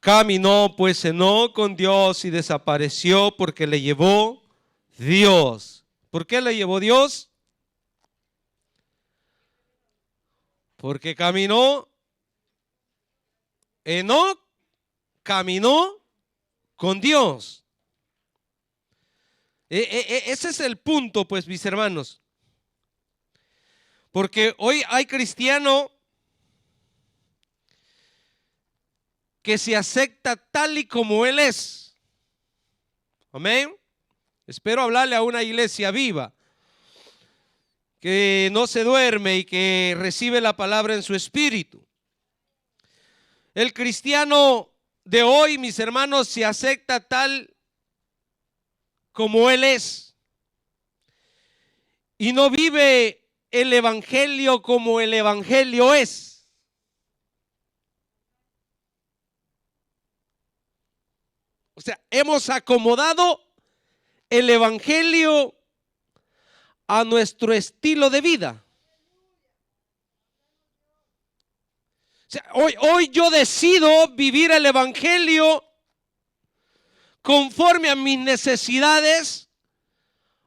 Caminó pues Enoc con Dios y desapareció porque le llevó Dios. ¿Por qué le llevó Dios? Porque caminó, Enoc caminó con Dios. Ese es el punto, pues, mis hermanos. Porque hoy hay cristiano que se acepta tal y como él es. Amén. Espero hablarle a una iglesia viva, que no se duerme y que recibe la palabra en su espíritu. El cristiano de hoy, mis hermanos, se acepta tal como él es y no vive el evangelio como el evangelio es. O sea, hemos acomodado el evangelio a nuestro estilo de vida. O sea, hoy yo decido vivir el evangelio conforme a mis necesidades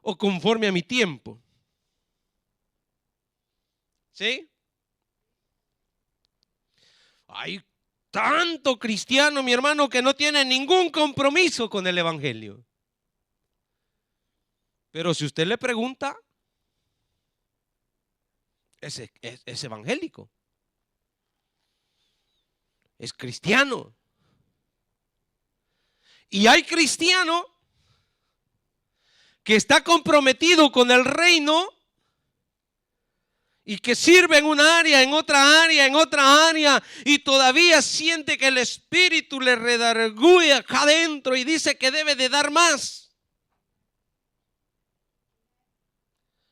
o conforme a mi tiempo. ¿Sí? Hay tanto cristiano, mi hermano, que no tiene ningún compromiso con el evangelio. Pero si usted le pregunta, es evangélico, es cristiano. Y hay cristiano que está comprometido con el reino y que sirve en una área, en otra área, en otra área, y todavía siente que el Espíritu le redarguye acá adentro y dice que debe de dar más.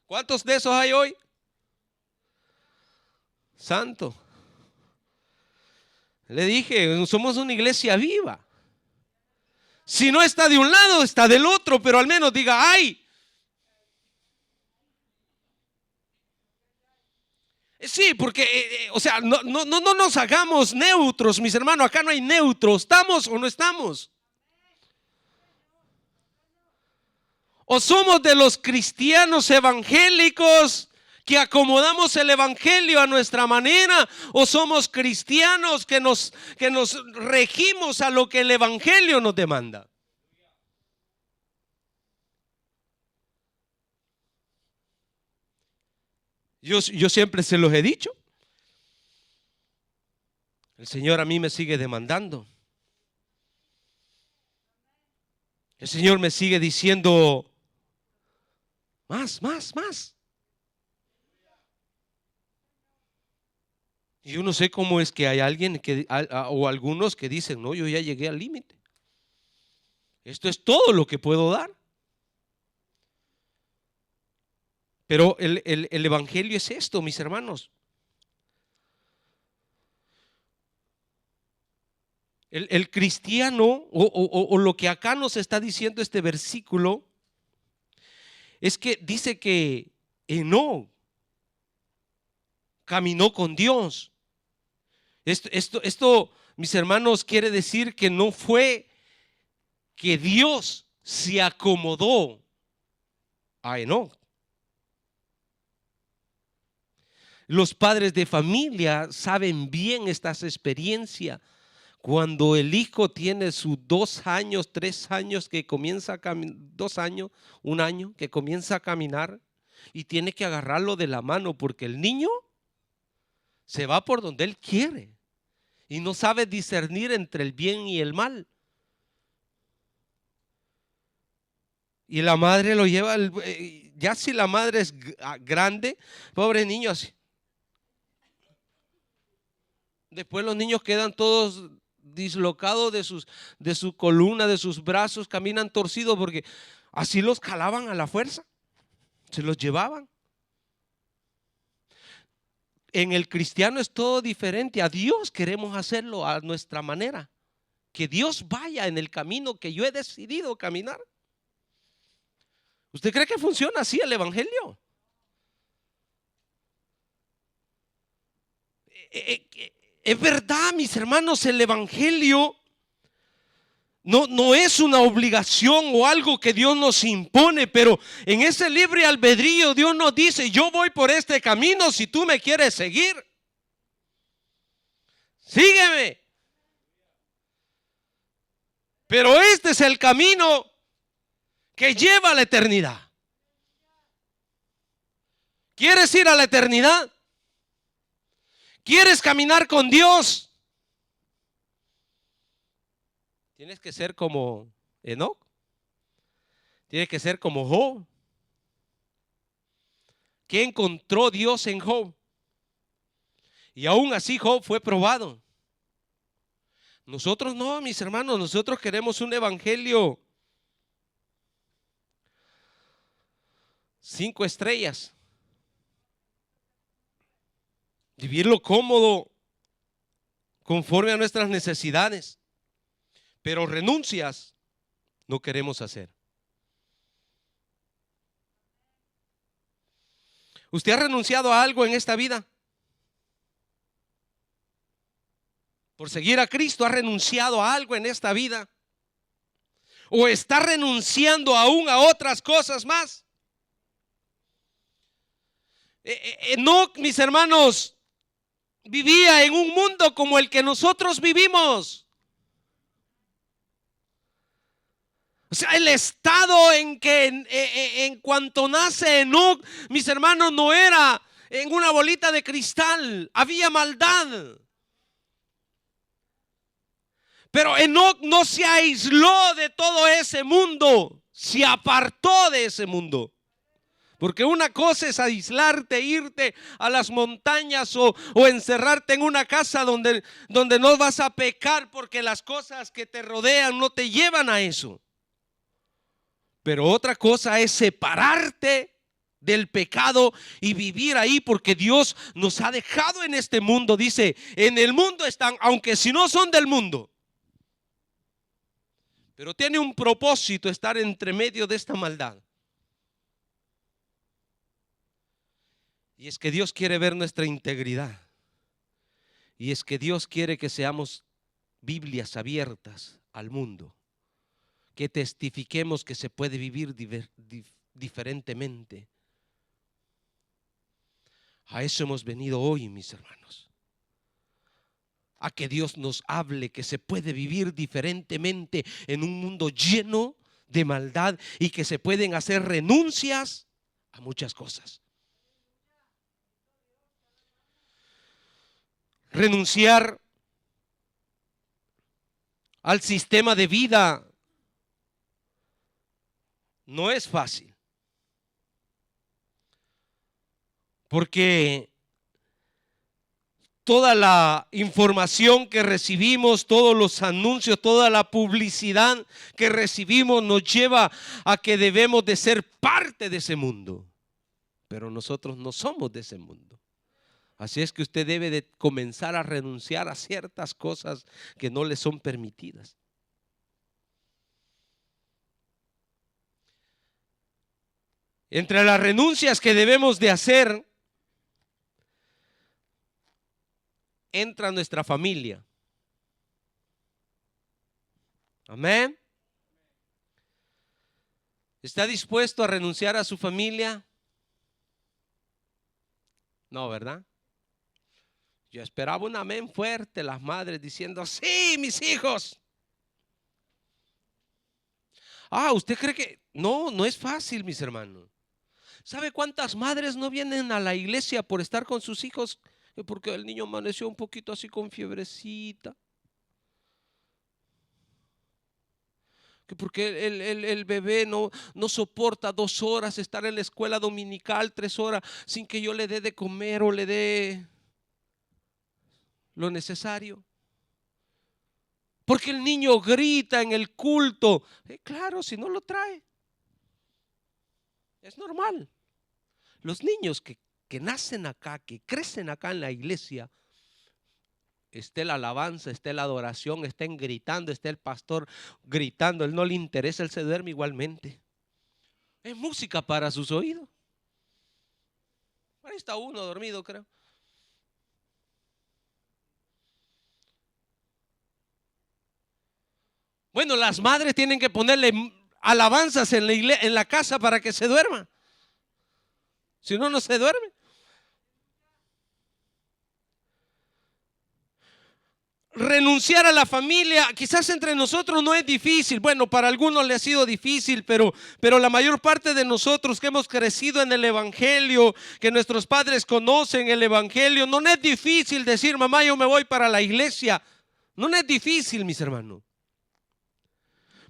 ¿Cuántos de esos hay hoy? Santo. Le dije, somos una iglesia viva. Si no está de un lado, está del otro, pero al menos diga, ¡ay! Sí, porque, o sea, no nos hagamos neutros, mis hermanos. Acá no hay neutros. ¿Estamos o no estamos? O somos de los cristianos evangélicos que acomodamos el evangelio a nuestra manera, o somos cristianos que nos regimos a lo que el evangelio nos demanda. Yo siempre se los he dicho. El Señor a mí me sigue demandando. El Señor me sigue diciendo más. Y yo no sé cómo es que hay alguien o algunos que dicen, no, yo ya llegué al límite. Esto es todo lo que puedo dar. Pero el evangelio es esto, mis hermanos. El cristiano, o lo que acá nos está diciendo este versículo, es que dice que Enoc caminó con Dios. Esto, mis hermanos, quiere decir que no fue que Dios se acomodó a Enoc. Los padres de familia saben bien estas experiencias. Cuando el hijo tiene sus 2 años, 3 años que comienza a caminar, 2 años, 1 año que comienza a caminar y tiene que agarrarlo de la mano porque el niño se va por donde él quiere y no sabe discernir entre el bien y el mal. Y la madre lo lleva, ya si la madre es grande, pobre niño así. Después los niños quedan todos dislocados de su columna, de sus brazos, caminan torcidos porque así los jalaban a la fuerza, se los llevaban. En el cristiano es todo diferente. A Dios queremos hacerlo a nuestra manera, que Dios vaya en el camino que yo he decidido caminar. ¿Usted cree que funciona así el evangelio? Es verdad, mis hermanos, el evangelio No, no es una obligación o algo que Dios nos impone, pero en ese libre albedrío Dios nos dice: yo voy por este camino, si tú me quieres seguir, sígueme. Pero este es el camino que lleva a la eternidad. ¿Quieres ir a la eternidad? ¿Quieres caminar con Dios? Tienes que ser como Enoc. Tienes que ser como Job. ¿Qué encontró Dios en Job? Y aún así Job fue probado. Nosotros no, mis hermanos, nosotros queremos un evangelio 5 estrellas. Vivirlo cómodo, conforme a nuestras necesidades. Pero renuncias no queremos hacer. ¿Usted ha renunciado a algo en esta vida? Por seguir a Cristo, ¿ha renunciado a algo en esta vida? ¿O está renunciando aún a otras cosas más? Enoc, mis hermanos, vivía en un mundo como el que nosotros vivimos. O sea, el estado en que en cuanto nace Enoc, mis hermanos, no era en una bolita de cristal, había maldad. Pero Enoc no se aisló de todo ese mundo, se apartó de ese mundo. Porque una cosa es aislarte, irte a las montañas o encerrarte en una casa donde no vas a pecar, porque las cosas que te rodean no te llevan a eso. Pero otra cosa es separarte del pecado y vivir ahí, porque Dios nos ha dejado en este mundo. Dice: en el mundo están, aunque si no son del mundo, pero tiene un propósito estar entre medio de esta maldad. Y es que Dios quiere ver nuestra integridad. Y es que Dios quiere que seamos Biblias abiertas al mundo, que testifiquemos que se puede vivir diferentemente. A eso hemos venido hoy, mis hermanos. A que Dios nos hable que se puede vivir diferentemente en un mundo lleno de maldad y que se pueden hacer renuncias a muchas cosas. Renunciar al sistema de vida no es fácil, porque toda la información que recibimos, todos los anuncios, toda la publicidad que recibimos nos lleva a que debemos de ser parte de ese mundo. Pero nosotros no somos de ese mundo. Así es que usted debe de comenzar a renunciar a ciertas cosas que no le son permitidas. Entre las renuncias que debemos de hacer entra nuestra familia. Amén. ¿Está dispuesto a renunciar a su familia? No, ¿verdad? Yo esperaba un amén fuerte, las madres diciendo: sí, mis hijos. ¿Usted cree que? No, no es fácil, mis hermanos. ¿Sabe cuántas madres no vienen a la iglesia por estar con sus hijos? Porque el niño amaneció un poquito así con fiebrecita. Que porque el bebé no soporta 2 horas estar en la escuela dominical, 3 horas, sin que yo le dé de comer o le dé lo necesario. Porque el niño grita en el culto. Claro, si no lo trae, es normal. Los niños que nacen acá, que crecen acá en la iglesia, esté la alabanza, esté la adoración, estén gritando, esté el pastor gritando, él no le interesa, él se duerme igualmente. Es música para sus oídos. Ahí está uno dormido, creo. Bueno, las madres tienen que ponerle alabanzas en la casa para que se duerma. Si no, no se duerme. Renunciar a la familia, quizás entre nosotros no es difícil. Bueno, para algunos le ha sido difícil, pero la mayor parte de nosotros que hemos crecido en el Evangelio, que nuestros padres conocen el Evangelio, no es difícil decir, mamá, yo me voy para la iglesia. No es difícil, mis hermanos.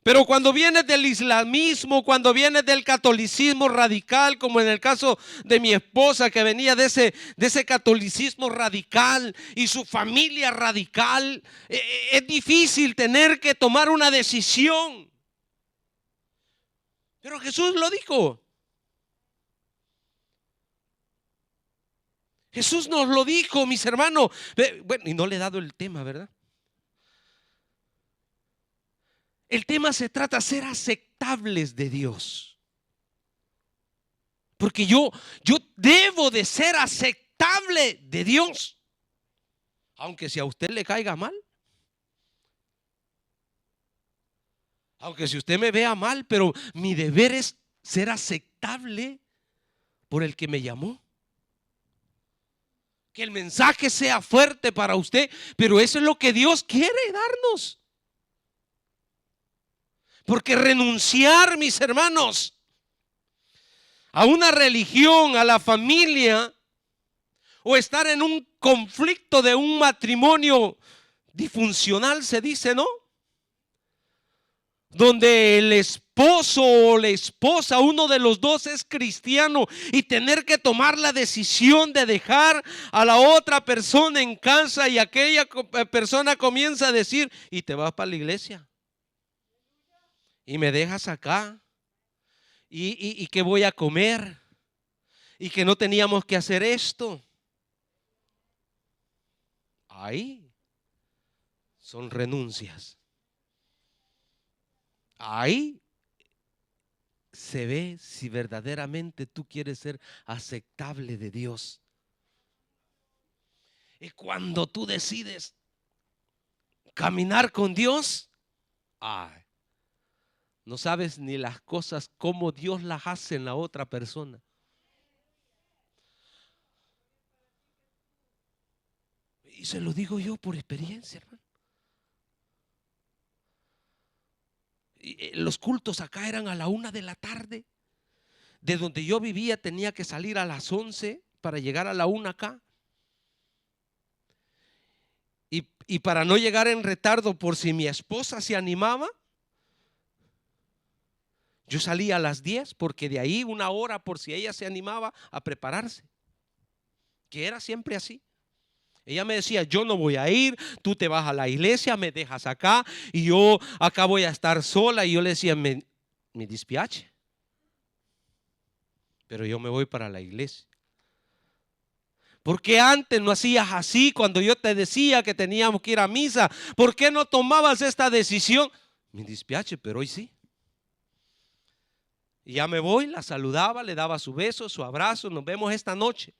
Pero cuando vienes del islamismo, cuando vienes del catolicismo radical, como en el caso de mi esposa que venía de ese catolicismo radical y su familia radical, es difícil tener que tomar una decisión. Pero Jesús lo dijo. Jesús nos lo dijo, mis hermanos. Bueno, y no le he dado el tema, ¿verdad? El tema se trata de ser aceptables de Dios. Porque yo debo de ser aceptable de Dios. Aunque si a usted le caiga mal. Aunque si usted me vea mal, pero mi deber es ser aceptable por el que me llamó. Que el mensaje sea fuerte para usted, pero eso es lo que Dios quiere darnos. Porque renunciar, mis hermanos, a una religión, a la familia, o estar en un conflicto de un matrimonio disfuncional, se dice, ¿no? Donde el esposo o la esposa, uno de los dos es cristiano, y tener que tomar la decisión de dejar a la otra persona en casa, y aquella persona comienza a decir, y te vas para la iglesia y me dejas acá, y que voy a comer, y que no teníamos que hacer esto. Ahí son renuncias. Ahí se ve si verdaderamente tú quieres ser aceptable de Dios. Y cuando tú decides caminar con Dios, ay, no sabes ni las cosas como Dios las hace en la otra persona. Y se lo digo yo por experiencia, hermano. Los cultos acá eran a la 1 de la tarde. De donde yo vivía tenía que salir a las 11 para llegar a la 1 acá. Y para no llegar en retardo, por si mi esposa se animaba, yo salía a las 10, porque de ahí 1 hora por si ella se animaba a prepararse. Que era siempre así. Ella me decía, yo no voy a ir, tú te vas a la iglesia, me dejas acá y yo acá voy a estar sola. Y yo le decía, me dispiace, pero yo me voy para la iglesia. ¿Por qué antes no hacías así cuando yo te decía que teníamos que ir a misa? ¿Por qué no tomabas esta decisión? Me dispiace, pero hoy sí. Y ya me voy, la saludaba, le daba su beso, su abrazo, nos vemos esta noche.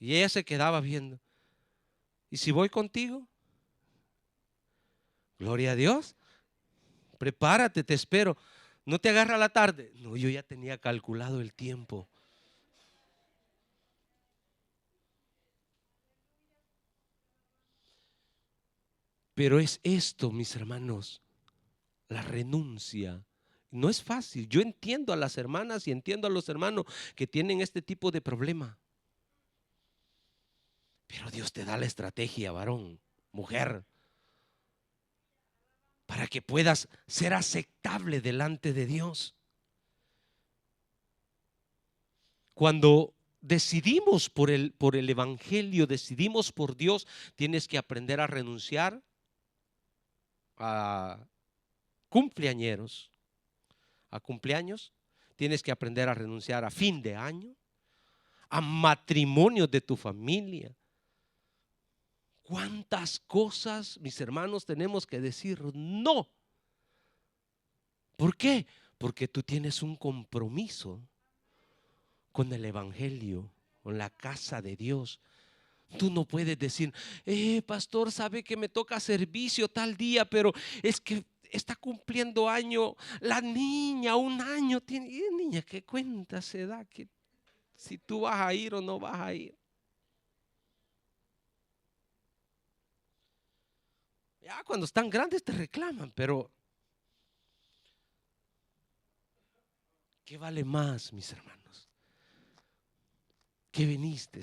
Y ella se quedaba viendo. ¿Y si voy contigo? Gloria a Dios. Prepárate, te espero. ¿No te agarra la tarde? No, yo ya tenía calculado el tiempo. Pero es esto, mis hermanos, la renuncia. No es fácil. Yo entiendo a las hermanas y entiendo a los hermanos que tienen este tipo de problema. Pero Dios te da la estrategia, varón, mujer, para que puedas ser aceptable delante de Dios. Cuando decidimos por el evangelio, decidimos por Dios, tienes que aprender a renunciar a cumpleañeros, a cumpleaños. Tienes que aprender a renunciar a fin de año, a matrimonios de tu familia. ¿Cuántas cosas, mis hermanos, tenemos que decir no? ¿Por qué? Porque tú tienes un compromiso con el evangelio, con la casa de Dios. Tú no puedes decir, pastor, sabe que me toca servicio tal día, pero es que está cumpliendo año la niña, un año tiene. Y niña, ¿qué cuenta se da que si tú vas a ir o no vas a ir? Ya cuando están grandes te reclaman, pero ¿qué vale más, mis hermanos? ¿Qué viniste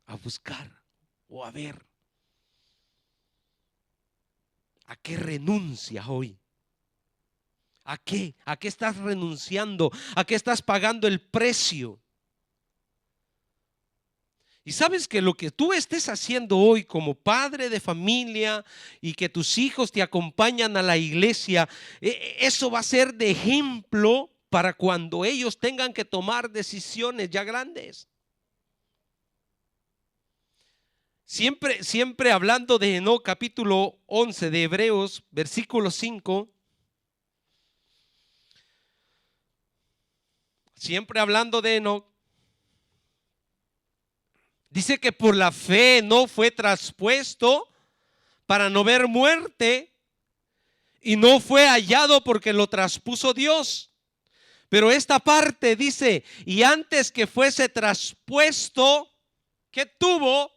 a buscar o a ver? ¿A qué renuncias hoy? ¿A qué? ¿A qué estás renunciando? ¿A qué estás pagando el precio? Y sabes que lo que tú estés haciendo hoy como padre de familia y que tus hijos te acompañan a la iglesia, eso va a ser de ejemplo para cuando ellos tengan que tomar decisiones ya grandes. Siempre hablando de Enoc, capítulo 11 de Hebreos, versículo 5. Siempre hablando de Enoc. Dice que por la fe no fue traspuesto para no ver muerte y no fue hallado porque lo traspuso Dios. Pero esta parte dice, y antes que fuese traspuesto, ¿qué tuvo?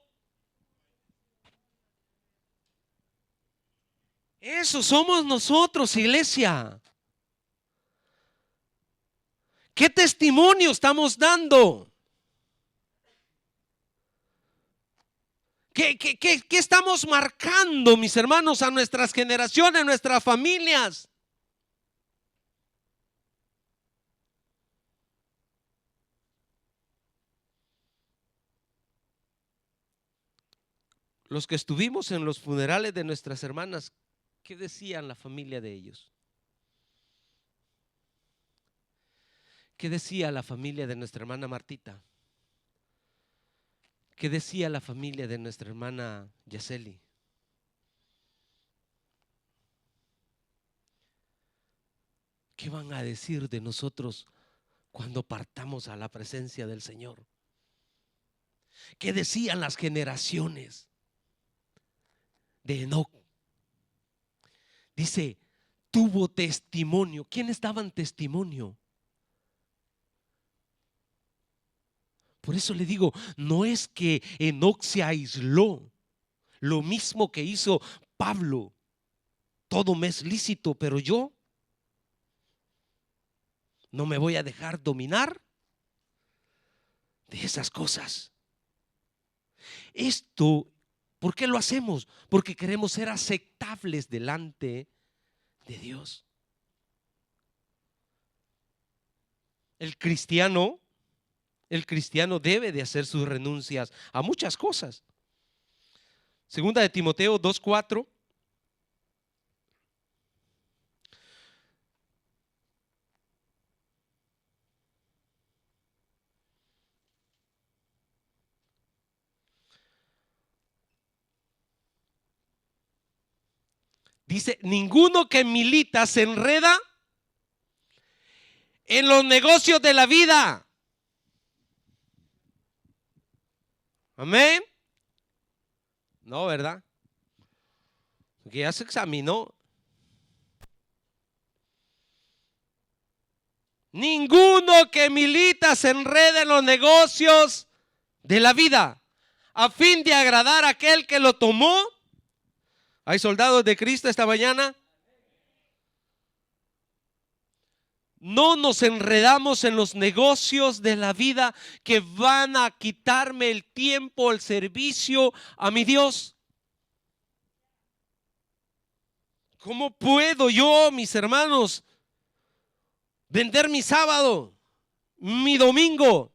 Eso somos nosotros, iglesia. ¿Qué testimonio estamos dando? ¿Qué estamos marcando, mis hermanos, a nuestras generaciones, a nuestras familias? Los que estuvimos en los funerales de nuestras hermanas, ¿qué decían la familia de ellos? ¿Qué decía la familia de nuestra hermana Martita? ¿Qué decía la familia de nuestra hermana Yaceli? ¿Qué van a decir de nosotros cuando partamos a la presencia del Señor? ¿Qué decían las generaciones de Enoc? Dice, tuvo testimonio. ¿Quiénes daban testimonio? Por eso le digo, no es que Enoc se aisló, lo mismo que hizo Pablo. Todo me es lícito, pero yo no me voy a dejar dominar de esas cosas. Esto, ¿por qué lo hacemos? Porque queremos ser aceptables delante de Dios. El cristiano debe de hacer sus renuncias a muchas cosas. Segunda de Timoteo 2:4. Dice, ninguno que milita se enreda en los negocios de la vida. Amén. No, ¿verdad? Porque ya se examinó. Ninguno que milita se enreda en los negocios de la vida a fin de agradar a aquel que lo tomó. ¿Hay soldados de Cristo esta mañana? No nos enredamos en los negocios de la vida que van a quitarme el tiempo, el servicio a mi Dios. ¿Cómo puedo yo, mis hermanos, vender mi sábado, mi domingo?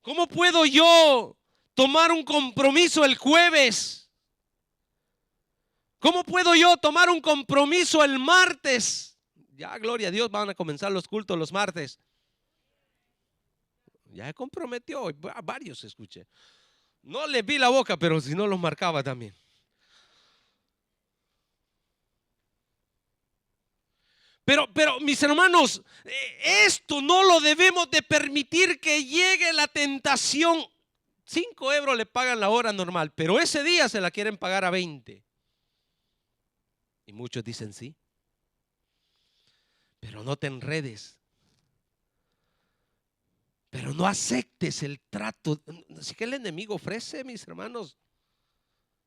¿Cómo puedo yo tomar un compromiso el jueves? ¿Cómo puedo yo tomar un compromiso el martes? Ya, gloria a Dios, van a comenzar los cultos los martes. Ya se comprometió, varios escuché. No le vi la boca, pero si no los marcaba también. Pero mis hermanos, esto no lo debemos de permitir que llegue la tentación €5 le pagan la hora normal, pero ese día se la quieren pagar a 20. Y muchos dicen sí. Pero no te enredes. Pero no aceptes el trato. Así que el enemigo ofrece, mis hermanos,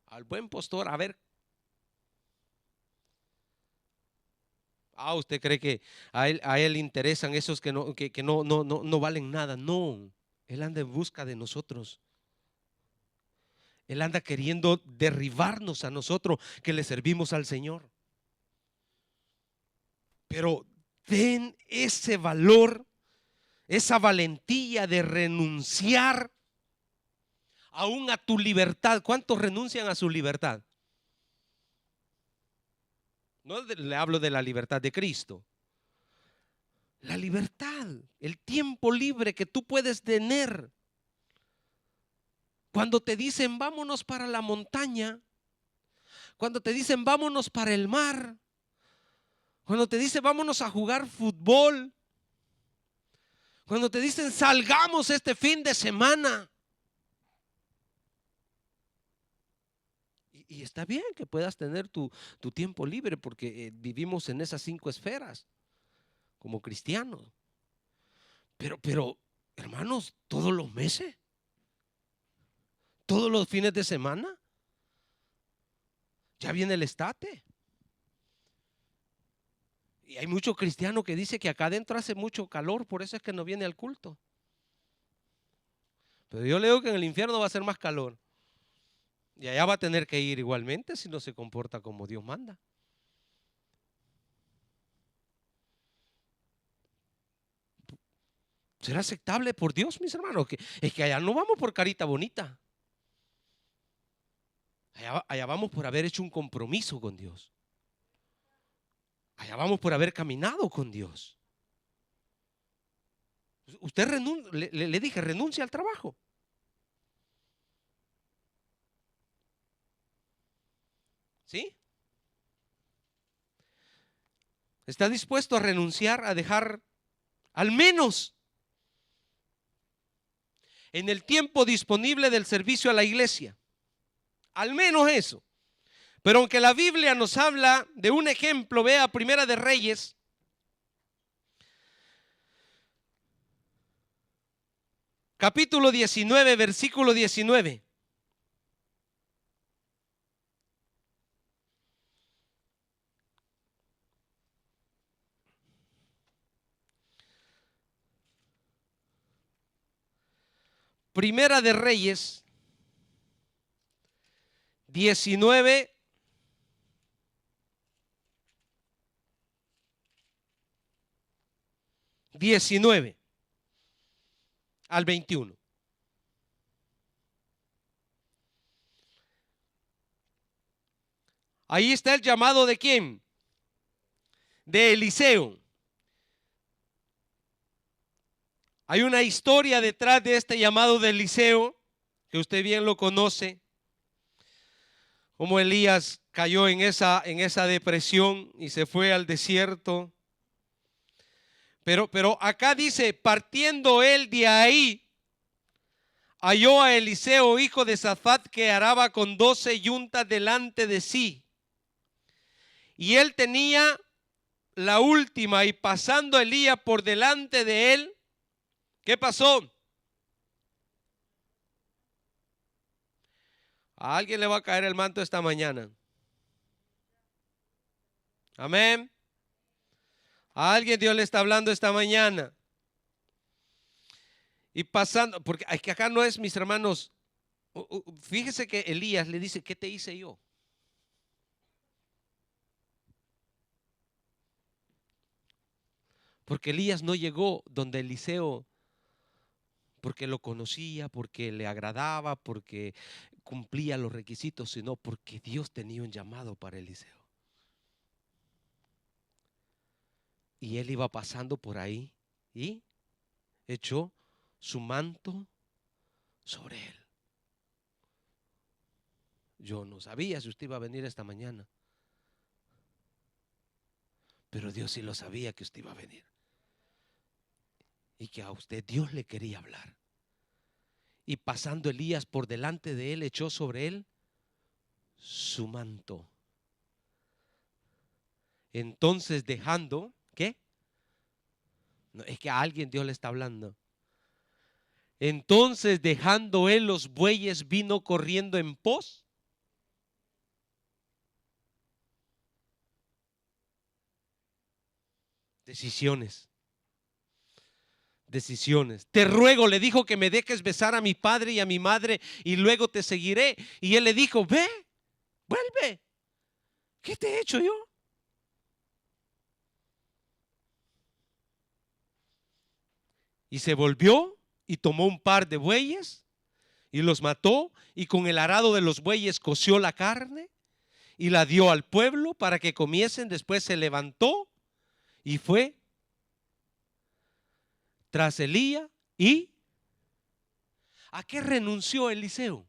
al buen pastor, a ver. ¿Usted cree que a él interesan esos que no valen nada? No, él anda en busca de nosotros. Él anda queriendo derribarnos a nosotros que le servimos al Señor. Pero ten ese valor, esa valentía de renunciar aún a tu libertad. ¿Cuántos renuncian a su libertad? No le hablo de la libertad de Cristo. La libertad, el tiempo libre que tú puedes tener. Cuando te dicen vámonos para la montaña, cuando te dicen vámonos para el mar, cuando te dicen vámonos a jugar fútbol, cuando te dicen salgamos este fin de semana. Y está bien que puedas tener tu tiempo libre porque vivimos en esas 5 esferas como cristianos. Pero, hermanos, todos los meses, todos los fines de semana, ya viene el estate. Y hay muchos cristianos que dicen que acá adentro hace mucho calor, por eso es que no viene al culto. Pero yo le digo que en el infierno va a ser más calor. Y allá va a tener que ir igualmente si no se comporta como Dios manda. ¿Será aceptable por Dios, mis hermanos? Es que allá no vamos por carita bonita. Allá vamos por haber hecho un compromiso con Dios. Allá vamos por haber caminado con Dios. Usted le dije, renuncia al trabajo. ¿Sí? ¿Está dispuesto a renunciar, a dejar al menos en el tiempo disponible del servicio a la iglesia? Al menos eso. Pero aunque la Biblia nos habla de un ejemplo, vea Primera de Reyes, capítulo 19, versículo 19. Primera de Reyes 19, 19 al 21. Ahí está el llamado de ¿quién? De Eliseo. Hay una historia detrás de este llamado de Eliseo, que usted bien lo conoce, como Elías cayó en esa depresión y se fue al desierto. Pero acá dice, partiendo él de ahí, halló a Eliseo, hijo de Safat, que araba con 12 yuntas delante de sí. Y él tenía la última, y pasando Elías por delante de él, ¿qué pasó? A alguien le va a caer el manto esta mañana. Amén. A alguien Dios le está hablando esta mañana. Y pasando, porque es que acá no es, mis hermanos, fíjese que Elías le dice, ¿qué te hice yo? Porque Elías no llegó donde Eliseo porque lo conocía, porque le agradaba, porque cumplía los requisitos, sino porque Dios tenía un llamado para Eliseo. Y él iba pasando por ahí y echó su manto sobre él. Yo no sabía si usted iba a venir esta mañana, pero Dios sí lo sabía que usted iba a venir y que a usted Dios le quería hablar Y pasando Elías por delante de él, echó sobre él su manto. Entonces dejando, ¿qué? No, es que a alguien Dios le está hablando. Entonces dejando él los bueyes, vino corriendo en pos. Decisiones. Decisiones. Te ruego, le dijo, que me dejes besar a mi padre y a mi madre y luego te seguiré. Y él le dijo, ve, vuelve. ¿Qué te he hecho yo? Y se volvió y tomó un par de bueyes y los mató, y con el arado de los bueyes coció la carne y la dio al pueblo para que comiesen. Después se levantó y fue tras Elías. ¿Y a qué renunció Eliseo?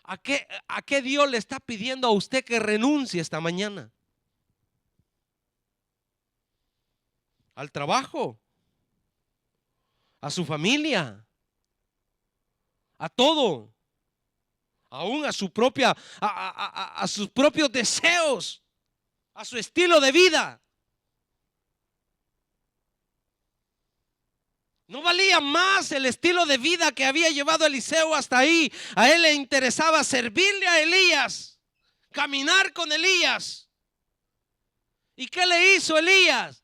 ¿A qué Dios le está pidiendo a usted que renuncie esta mañana? ¿Al trabajo? ¿A su familia? ¿A todo? Aún a su propia, a sus propios deseos, a su estilo de vida. No valía más el estilo de vida que había llevado Eliseo hasta ahí. A él le interesaba servirle a Elías, caminar con Elías. ¿Y qué le hizo Elías?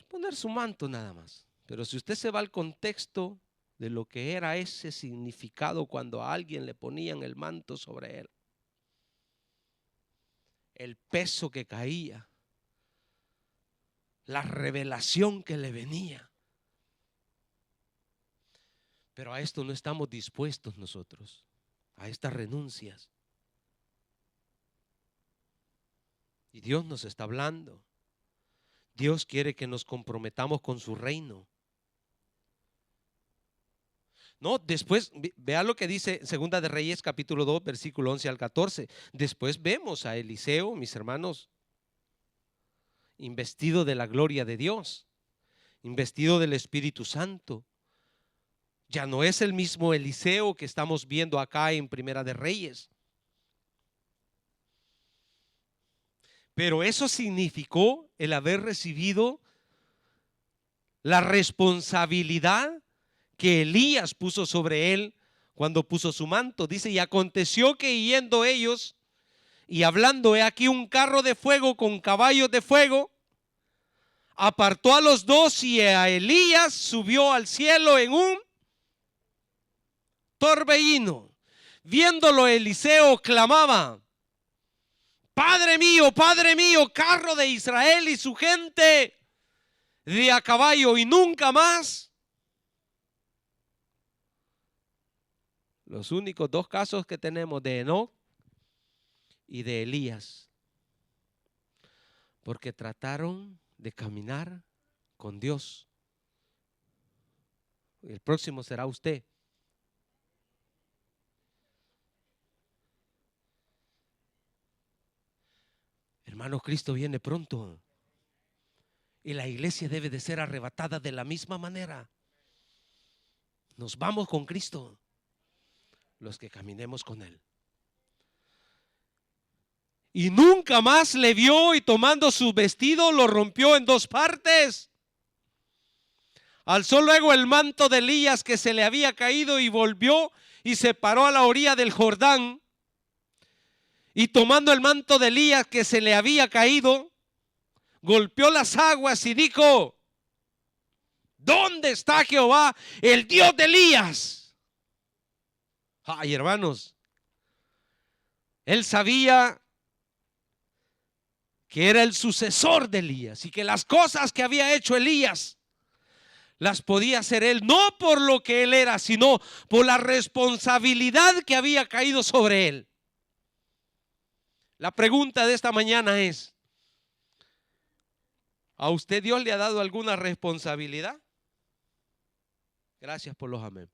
Poner su manto nada más. Pero si usted se va al contexto de lo que era ese significado cuando a alguien le ponían el manto sobre él, el peso que caía, la revelación que le venía. Pero a esto no estamos dispuestos nosotros, a estas renuncias. Y Dios nos está hablando. Dios quiere que nos comprometamos con su reino. No, después, vea lo que dice Segunda de Reyes capítulo 2, versículo 11 al 14. Después vemos a Eliseo, mis hermanos, investido de la gloria de Dios, investido del Espíritu Santo. Ya no es el mismo Eliseo que estamos viendo acá en Primera de Reyes. Pero eso significó el haber recibido la responsabilidad que Elías puso sobre él cuando puso su manto. Dice, y aconteció que yendo ellos y hablando, he aquí un carro de fuego con caballos de fuego, apartó a los dos y a Elías subió al cielo en un torbellino. Viéndolo, Eliseo clamaba, Padre mío, carro de Israel y su gente de a caballo. Y nunca más. Los únicos dos casos que tenemos de Enoc y de Elías, porque trataron de caminar con Dios. El próximo será usted. Hermanos, Cristo viene pronto y la iglesia debe de ser arrebatada de la misma manera. Nos vamos con Cristo, los que caminemos con Él. Y nunca más le vio, y tomando su vestido lo rompió en dos partes. Alzó luego el manto de Elías que se le había caído y volvió y se paró a la orilla del Jordán. Y tomando el manto de Elías que se le había caído, golpeó las aguas y dijo, ¿dónde está Jehová, el Dios de Elías? Ay, hermanos, él sabía que era el sucesor de Elías y que las cosas que había hecho Elías las podía hacer él, no por lo que él era, sino por la responsabilidad que había caído sobre él. La pregunta de esta mañana es, ¿a usted Dios le ha dado alguna responsabilidad? Gracias por los amén.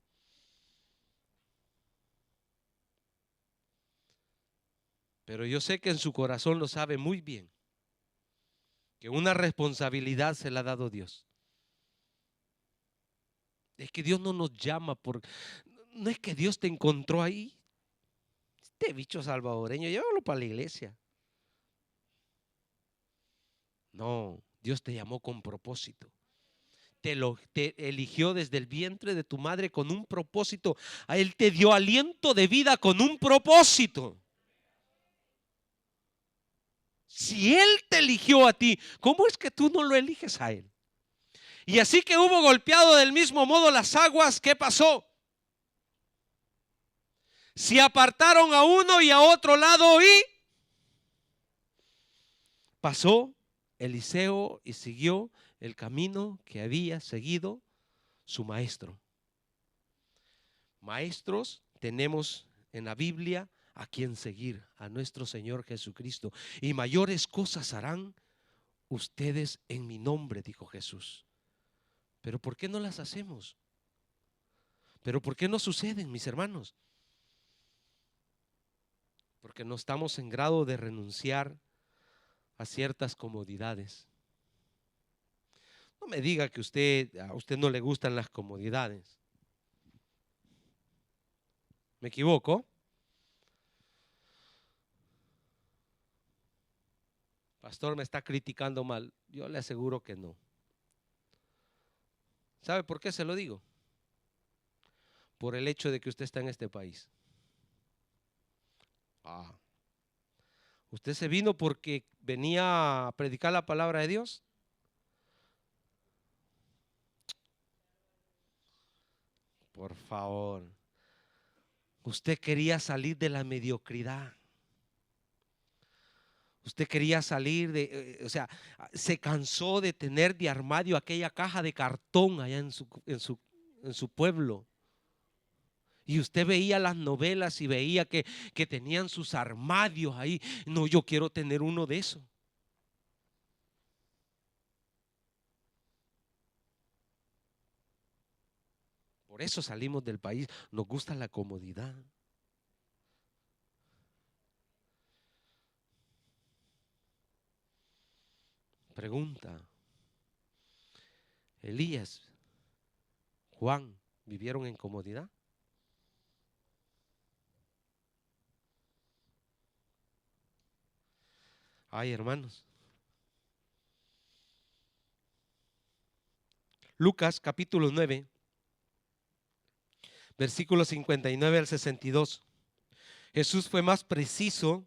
Pero yo sé que en su corazón lo sabe muy bien, que una responsabilidad se la ha dado Dios. Es que Dios no nos llama no es que Dios te encontró ahí. Este bicho salvadoreño, llévalo para la iglesia. No, Dios te llamó con propósito. Te eligió desde el vientre de tu madre con un propósito. A Él te dio aliento de vida con un propósito. Si Él te eligió a ti, ¿cómo es que tú no lo eliges a Él? Y así que hubo golpeado del mismo modo las aguas, ¿qué pasó? Se apartaron a uno y a otro lado y pasó Eliseo y siguió el camino que había seguido su maestro. Maestros tenemos en la Biblia a quien seguir, a nuestro Señor Jesucristo. Y mayores cosas harán ustedes en mi nombre, dijo Jesús. Pero ¿por qué no las hacemos? ¿Pero por qué no suceden, mis hermanos? Porque no estamos en grado de renunciar a ciertas comodidades. No me diga que a usted no le gustan las comodidades. ¿Me equivoco? Pastor, me está criticando mal. Yo le aseguro que no. ¿Sabe por qué se lo digo? Por el hecho de que usted está en este país. ¿Usted se vino porque venía a predicar la palabra de Dios? Por favor. Usted quería salir de la mediocridad. Usted quería salir o sea, se cansó de tener de armario aquella caja de cartón allá en su pueblo. Y usted veía las novelas y veía que tenían sus armarios ahí. No, yo quiero tener uno de esos. Por eso salimos del país. Nos gusta la comodidad. Pregunta: Elías, Juan, ¿vivieron en comodidad? Ay, hermanos. Lucas capítulo 9, versículos 59 al 62. Jesús fue más preciso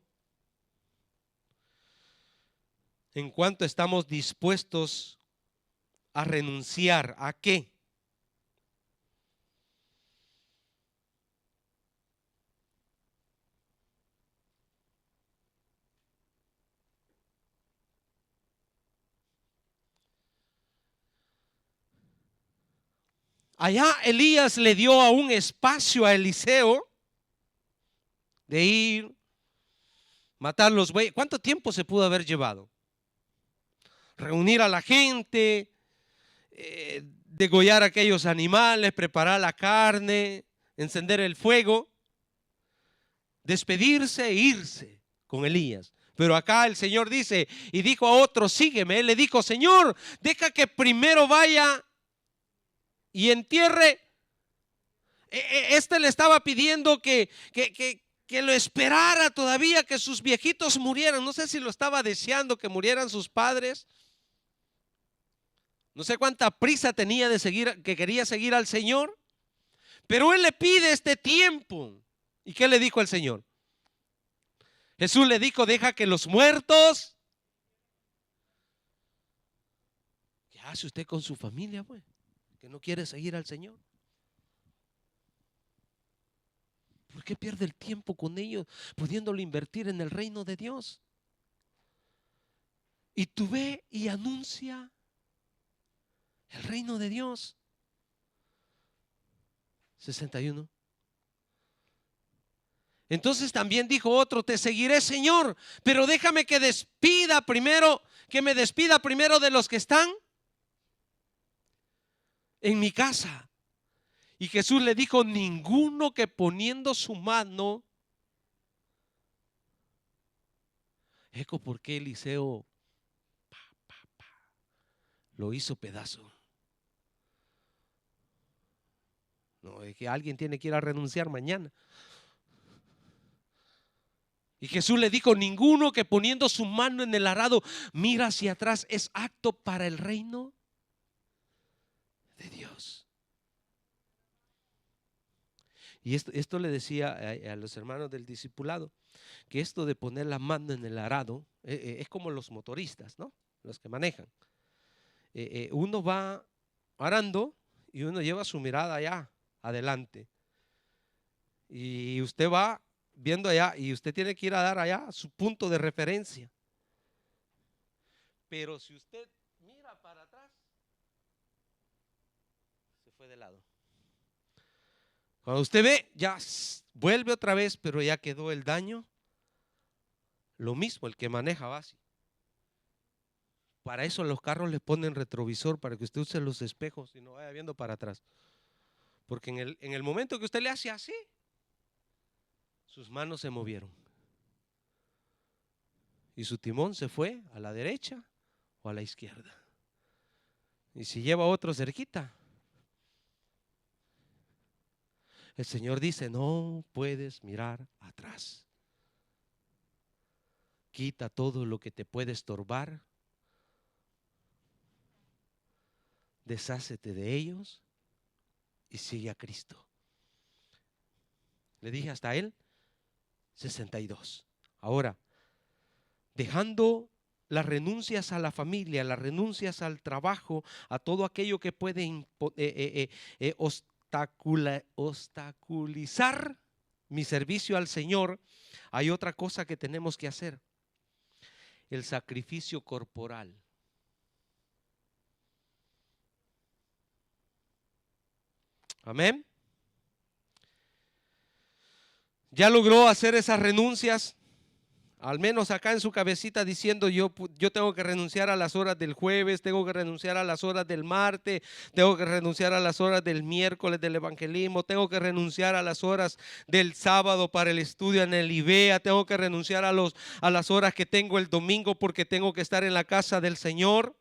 en cuanto estamos dispuestos a renunciar. ¿A qué? Allá Elías le dio a un espacio a Eliseo de ir, matar los bueyes. ¿Cuánto tiempo se pudo haber llevado? Reunir a la gente, degollar aquellos animales, preparar la carne, encender el fuego, despedirse e irse con Elías. Pero acá el Señor dice, y dijo a otro, sígueme. Él le dijo, Señor, deja que primero vaya y entierre. Este le estaba pidiendo que lo esperara todavía, que sus viejitos murieran. No sé si lo estaba deseando, que murieran sus padres. No sé cuánta prisa tenía de seguir, que quería seguir al Señor. Pero él le pide este tiempo. ¿Y qué le dijo el Señor? Jesús le dijo, deja que los muertos. ¿Qué hace usted con su familia, pues? Que no quiere seguir al Señor. ¿Por qué pierde el tiempo con ellos, pudiéndolo invertir en el reino de Dios? Y tú ve y anuncia el reino de Dios. 61. Entonces también dijo otro, te seguiré, Señor, pero déjame que me despida primero de los que están en mi casa. Y Jesús le dijo, ninguno que poniendo su mano Eco, ¿por qué Eliseo lo hizo pedazo? No, es que alguien tiene que ir a renunciar mañana. Y Jesús le dijo: ninguno que poniendo su mano en el arado mira hacia atrás es apto para el reino de Dios. Y esto le decía a los hermanos del discipulado, que esto de poner la mano en el arado es como los motoristas, ¿no? Los que manejan. Uno va arando y uno lleva su mirada allá adelante. Y usted va viendo allá y usted tiene que ir a dar allá su punto de referencia. Pero si usted mira para atrás, se fue de lado. Cuando usted ve, ya vuelve otra vez, pero ya quedó el daño. Lo mismo, el que maneja va así. Para eso los carros les ponen retrovisor, para que usted use los espejos y no vaya viendo para atrás. Porque en el momento que usted le hace así, sus manos se movieron. Y su timón se fue a la derecha o a la izquierda. Y si lleva otro cerquita, el Señor dice: no puedes mirar atrás. Quita todo lo que te puede estorbar. Deshácete de ellos y sigue a Cristo. Le dije hasta él 62. Ahora, dejando las renuncias a la familia, las renuncias al trabajo, a todo aquello que puede obstaculizar mi servicio al Señor, hay otra cosa que tenemos que hacer: el sacrificio corporal. Amén. ¿Ya logró hacer esas renuncias? Al menos acá en su cabecita diciendo: yo tengo que renunciar a las horas del jueves, tengo que renunciar a las horas del martes, tengo que renunciar a las horas del miércoles del evangelismo, tengo que renunciar a las horas del sábado para el estudio en el IBEA, tengo que renunciar a las horas que tengo el domingo porque tengo que estar en la casa del Señor.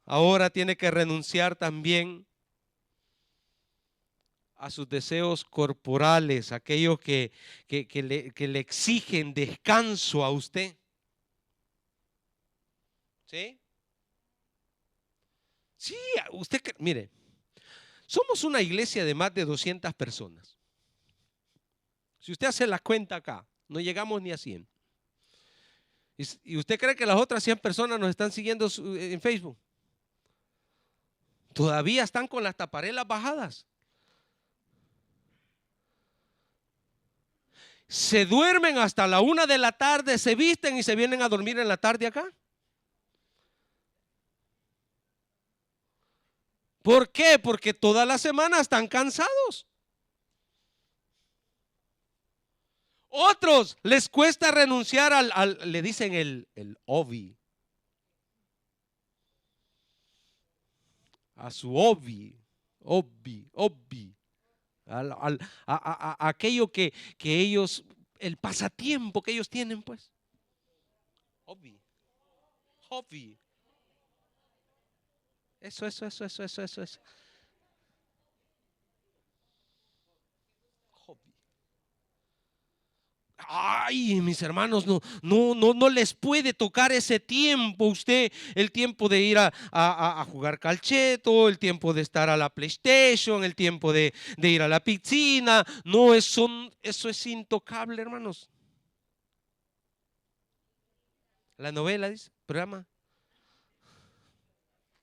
Ahora tiene que renunciar también a sus deseos corporales, aquellos que le exigen descanso a usted. ¿Sí? Sí, usted, mire, somos una iglesia de más de 200 personas. Si usted hace la cuenta acá, no llegamos ni a 100. ¿Y usted cree que las otras 100 personas nos están siguiendo en Facebook? Todavía están con las taparelas bajadas. Se duermen hasta la 1 de la tarde, se visten y se vienen a dormir en la tarde acá. ¿Por qué? Porque toda la semana están cansados. Otros les cuesta renunciar le dicen el hobby, a su hobby, a aquello que ellos, el pasatiempo que ellos tienen, pues. Hobby. Eso. Hobby. Ay, mis hermanos, no les puede tocar ese tiempo. Usted, el tiempo de ir a jugar calcheto, el tiempo de estar a la PlayStation, el tiempo de ir a la piscina. No, eso es intocable, hermanos. La novela, dice, programa.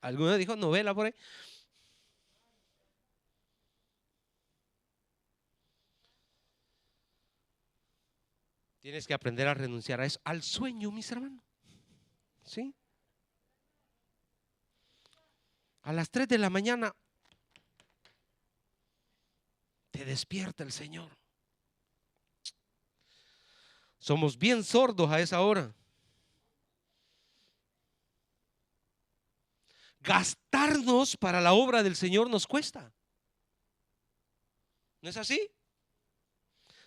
¿Alguno dijo novela por ahí? Tienes que aprender a renunciar a eso, al sueño, mis hermanos. ¿Sí? A las 3 de la mañana te despierta el Señor. Somos bien sordos a esa hora. Gastarnos para la obra del Señor nos cuesta. ¿No es así?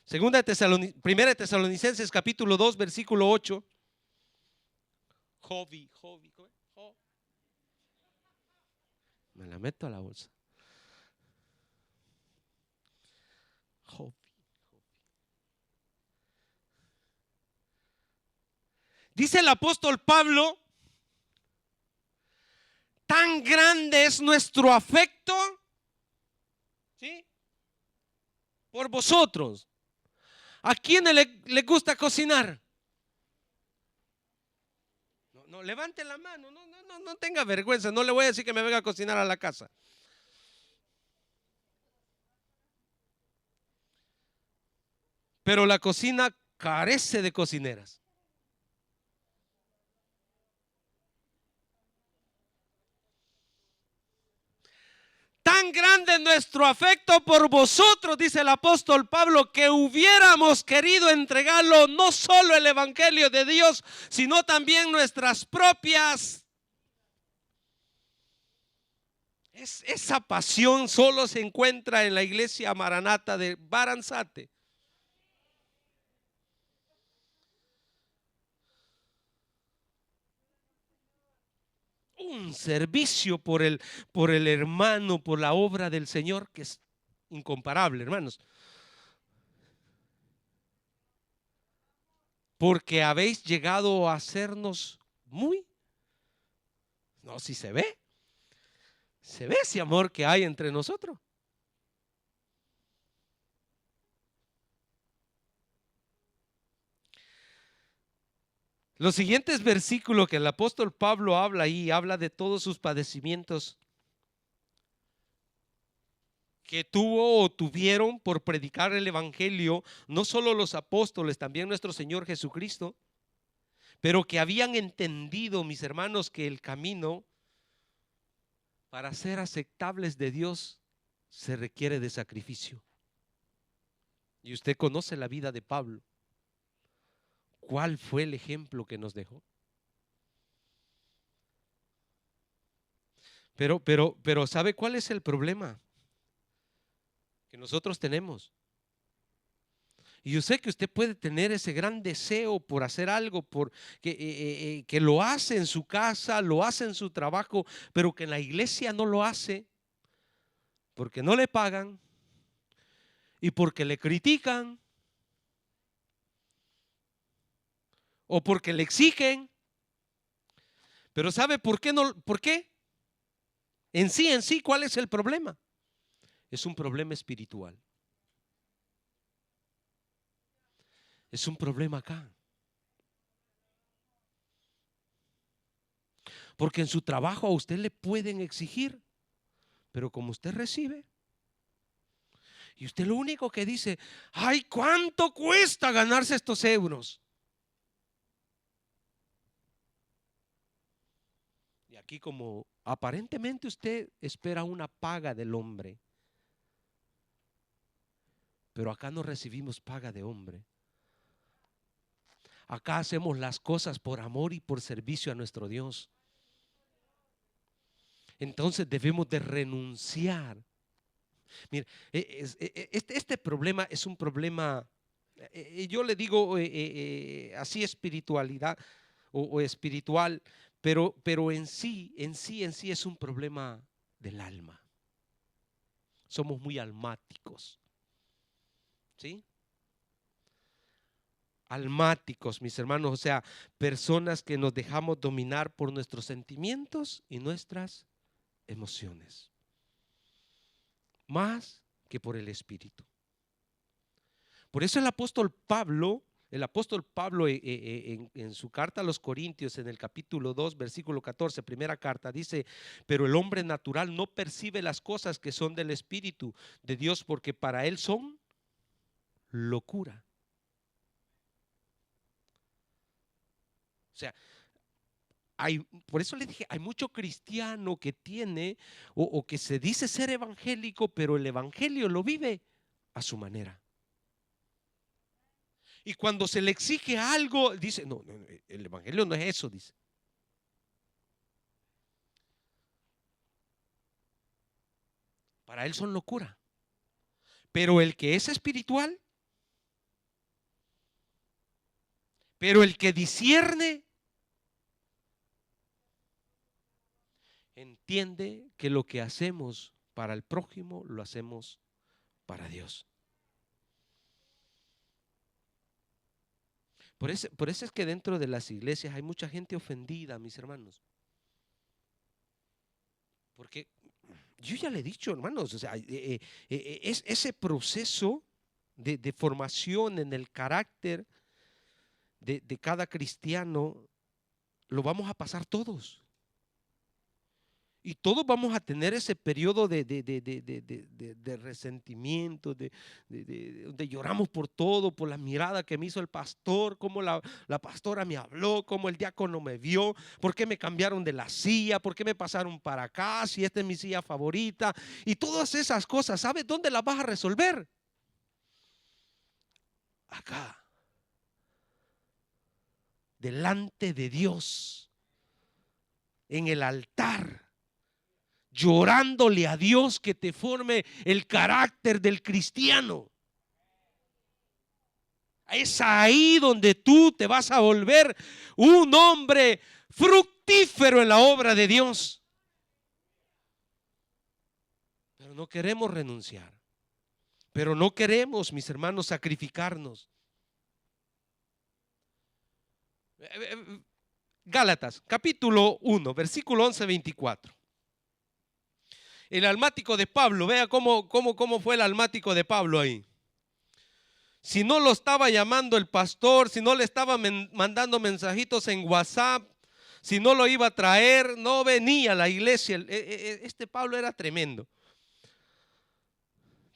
Primera de Tesalonicenses capítulo 2 versículo 8. Me la meto a la bolsa. Dice el apóstol Pablo: tan grande es nuestro afecto, ¿sí?, por vosotros. ¿A quién le gusta cocinar? No, levante la mano, no tenga vergüenza. No le voy a decir que me venga a cocinar a la casa. Pero la cocina carece de cocineras. Tan grande es nuestro afecto por vosotros, dice el apóstol Pablo, que hubiéramos querido entregarlo no solo el evangelio de Dios, sino también nuestras propias. Esa pasión solo se encuentra en la iglesia Maranata de Baranzate. Un servicio por el hermano, por la obra del Señor, que es incomparable, hermanos. Porque habéis llegado a hacernos muy. No, si se ve ese amor que hay entre nosotros. Los siguientes versículos que el apóstol Pablo habla ahí, habla de todos sus padecimientos que tuvo o tuvieron por predicar el evangelio, no solo los apóstoles, también nuestro Señor Jesucristo, pero que habían entendido, mis hermanos, que el camino para ser aceptables de Dios se requiere de sacrificio. Y usted conoce la vida de Pablo. ¿Cuál fue el ejemplo que nos dejó? Pero ¿sabe cuál es el problema que nosotros tenemos? Y yo sé que usted puede tener ese gran deseo por hacer algo, que lo hace en su casa, lo hace en su trabajo, pero que en la iglesia no lo hace porque no le pagan y porque le critican o porque le exigen. Pero ¿sabe por qué no? ¿Por qué? En sí, ¿cuál es el problema? Es un problema espiritual. Es un problema acá. Porque en su trabajo a usted le pueden exigir, pero como usted recibe, y usted lo único que dice: ay, ¿cuánto cuesta ganarse estos euros? Y aquí, como aparentemente usted espera una paga del hombre, pero acá no recibimos paga de hombre. Acá hacemos las cosas por amor y por servicio a nuestro Dios. Entonces debemos de renunciar. Mire, este problema es un problema, yo le digo así, espiritualidad o espiritual, pero en sí es un problema del alma. Somos muy almáticos, ¿sí? Almáticos, mis hermanos, o sea, personas que nos dejamos dominar por nuestros sentimientos y nuestras emociones, más que por el Espíritu. Por eso el apóstol Pablo en su carta a los Corintios, en el capítulo 2, versículo 14, primera carta, dice: pero el hombre natural no percibe las cosas que son del Espíritu de Dios, porque para él son locura. O sea, por eso le dije, hay mucho cristiano que tiene o que se dice ser evangélico, pero el evangelio lo vive a su manera. Y cuando se le exige algo, dice: no, el evangelio no es eso, dice. Para él son locura. Pero el que es espiritual Pero el que discierne entiende que lo que hacemos para el prójimo lo hacemos para Dios. Por eso es que dentro de las iglesias hay mucha gente ofendida, mis hermanos. Porque yo ya le he dicho, hermanos, o sea, es ese proceso de formación en el carácter de cada cristiano, lo vamos a pasar todos. Y todos vamos a tener ese periodo de resentimiento, donde lloramos por todo, por la mirada que me hizo el pastor, cómo la pastora me habló, cómo el diácono me vio, por qué me cambiaron de la silla, por qué me pasaron para acá, si esta es mi silla favorita. Y todas esas cosas, ¿sabes dónde las vas a resolver? Acá, delante de Dios, en el altar, llorándole a Dios que te forme el carácter del cristiano. Es ahí donde tú te vas a volver un hombre fructífero en la obra de Dios. Pero no queremos renunciar. Pero no queremos, mis hermanos, sacrificarnos. Gálatas, capítulo 1, versículo 11-24. El almático de Pablo, vea cómo fue el almático de Pablo ahí. Si no lo estaba llamando el pastor, si no le estaba mandando mensajitos en WhatsApp, si no lo iba a traer, no venía a la iglesia. Este Pablo era tremendo.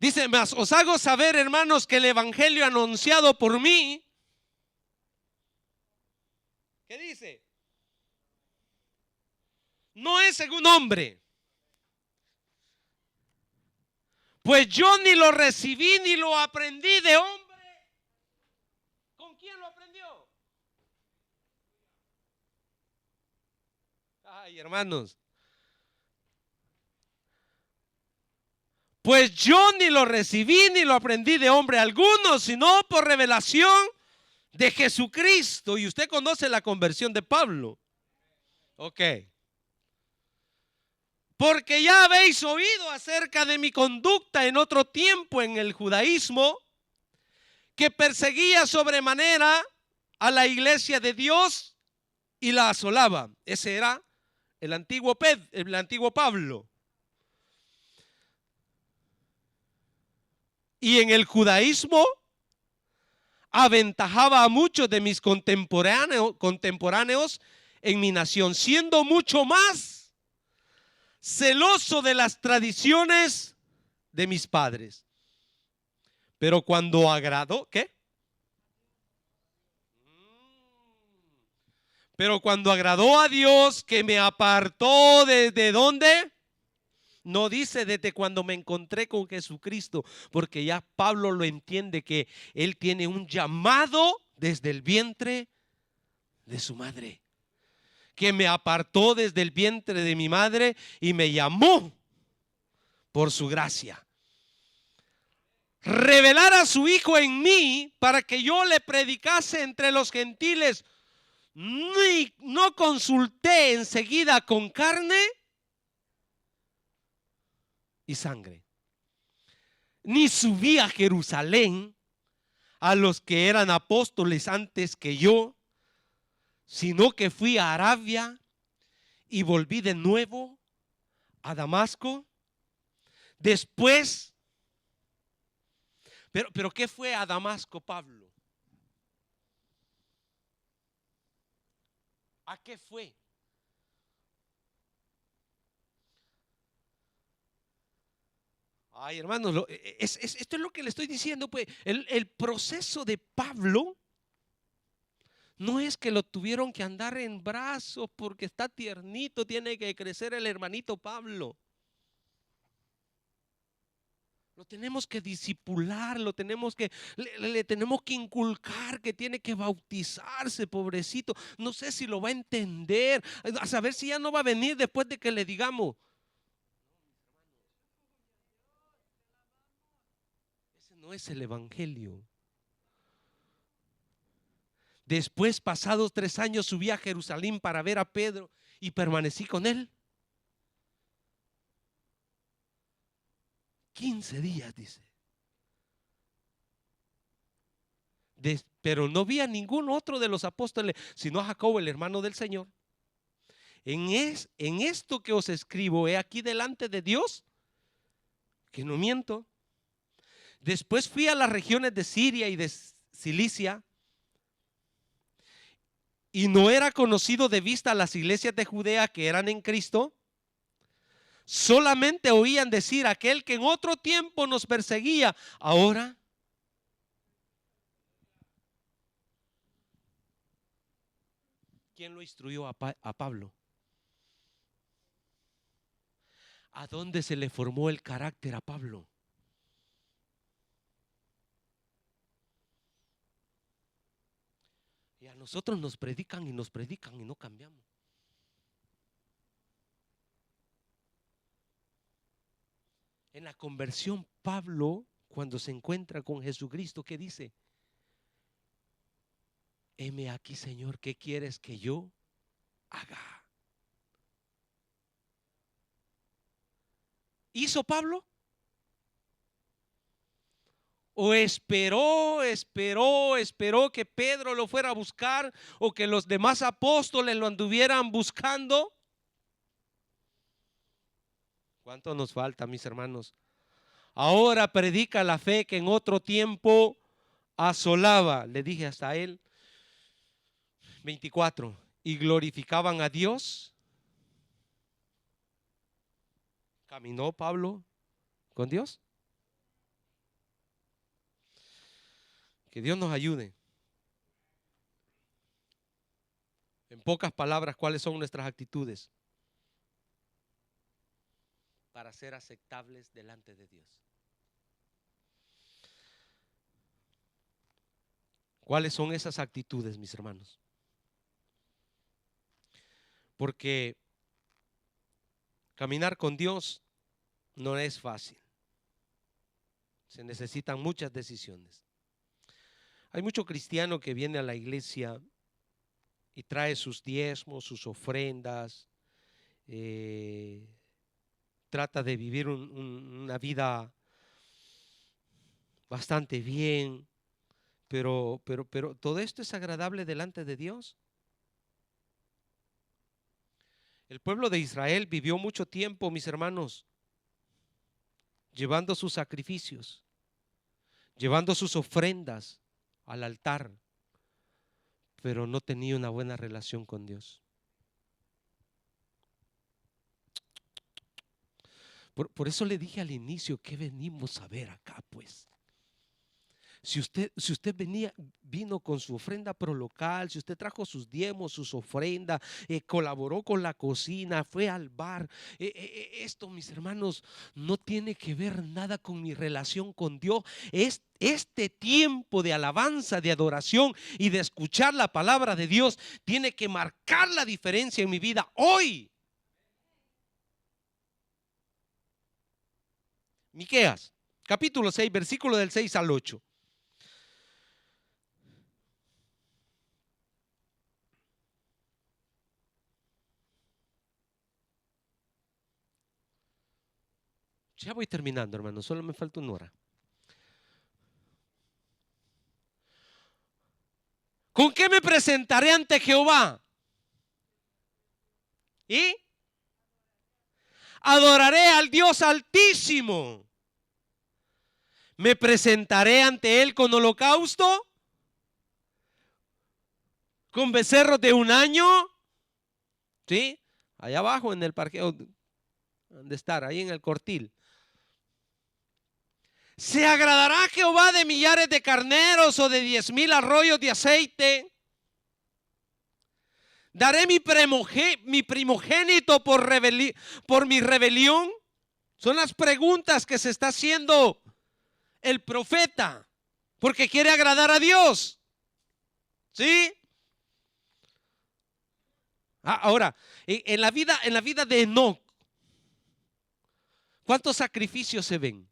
Dice, mas os hago saber, hermanos, que el evangelio anunciado por mí, ¿qué dice? No es según hombre. Pues yo ni lo recibí ni lo aprendí de hombre. ¿Con quién lo aprendió? Ay, hermanos. Pues yo ni lo recibí ni lo aprendí de hombre alguno, sino por revelación de Jesucristo. Y usted conoce la conversión de Pablo. Ok. Porque ya habéis oído acerca de mi conducta en otro tiempo en el judaísmo, que perseguía sobremanera a la iglesia de Dios y la asolaba. Ese era el antiguo Pablo. Y en el judaísmo aventajaba a muchos de mis contemporáneos en mi nación, siendo mucho más celoso de las tradiciones de mis padres. Pero cuando agradó, ¿qué? Pero cuando agradó a Dios, que me apartó ¿desde dónde? No dice desde cuando me encontré con Jesucristo, porque ya Pablo lo entiende que él tiene un llamado desde el vientre de su madre, que me apartó desde el vientre de mi madre y me llamó por su gracia. Revelar a su Hijo en mí para que yo le predicase entre los gentiles. No consulté enseguida con carne y sangre, ni subí a Jerusalén a los que eran apóstoles antes que yo, sino que fui a Arabia y volví de nuevo a Damasco. Después, pero ¿qué fue a Damasco Pablo? ¿A qué fue? Ay, hermanos, esto es lo que le estoy diciendo, pues el proceso de Pablo no es que lo tuvieron que andar en brazos porque está tiernito, tiene que crecer el hermanito Pablo. Lo tenemos que discipular, le tenemos que inculcar que tiene que bautizarse, pobrecito. No sé si lo va a entender, a saber si ya no va a venir después de que le digamos. Ese no es el evangelio. Después, pasados 3 años, subí a Jerusalén para ver a Pedro y permanecí con él 15 días, dice. Pero no vi a ningún otro de los apóstoles, sino a Jacobo, el hermano del Señor. En esto que os escribo, he aquí delante de Dios, que no miento. Después fui a las regiones de Siria y de Cilicia, y no era conocido de vista las iglesias de Judea que eran en Cristo. Solamente oían decir: aquel que en otro tiempo nos perseguía, ahora. ¿Quién lo instruyó a Pablo? ¿A dónde se le formó el carácter a Pablo? Y a nosotros nos predican y no cambiamos. En la conversión, Pablo, cuando se encuentra con Jesucristo, ¿qué dice? Heme aquí, Señor, ¿qué quieres que yo haga? ¿Hizo Pablo? ¿O esperó que Pedro lo fuera a buscar, o que los demás apóstoles lo anduvieran buscando? ¿Cuánto nos falta, mis hermanos? Ahora predica la fe que en otro tiempo asolaba. Le dije hasta él 24. Y glorificaban a Dios. ¿Caminó Pablo con Dios? Que Dios nos ayude. En pocas palabras, ¿cuáles son nuestras actitudes para ser aceptables delante de Dios? ¿Cuáles son esas actitudes, mis hermanos? Porque caminar con Dios no es fácil. Se necesitan muchas decisiones. Hay mucho cristiano que viene a la iglesia y trae sus diezmos, sus ofrendas, trata de vivir una vida bastante bien, pero todo esto es agradable delante de Dios. El pueblo de Israel vivió mucho tiempo, mis hermanos, llevando sus sacrificios, llevando sus ofrendas al altar, pero no tenía una buena relación con Dios. Por eso le dije al inicio, ¿qué venimos a ver acá, pues? Si usted vino con su ofrenda prolocal, si usted trajo sus diezmos, sus ofrendas, colaboró con la cocina, fue al bar, esto, mis hermanos, no tiene que ver nada con mi relación con Dios. Este tiempo de alabanza, de adoración y de escuchar la palabra de Dios tiene que marcar la diferencia en mi vida hoy. Miqueas, capítulo 6, versículo del 6 al 8. Ya voy terminando, hermano, solo me falta una hora. ¿Con qué me presentaré ante Jehová? Y adoraré al Dios Altísimo. Me presentaré ante Él con holocausto, con becerros de un año. ¿Sí? Allá abajo en el parqueo, donde estar, ahí en el cortil. ¿Se agradará Jehová de millares de carneros o de 10,000 arroyos de aceite? ¿Daré mi primogénito por mi rebelión? Son las preguntas que se está haciendo el profeta, porque quiere agradar a Dios. ¿Sí? Ahora, en la vida de Enoc, ¿cuántos sacrificios se ven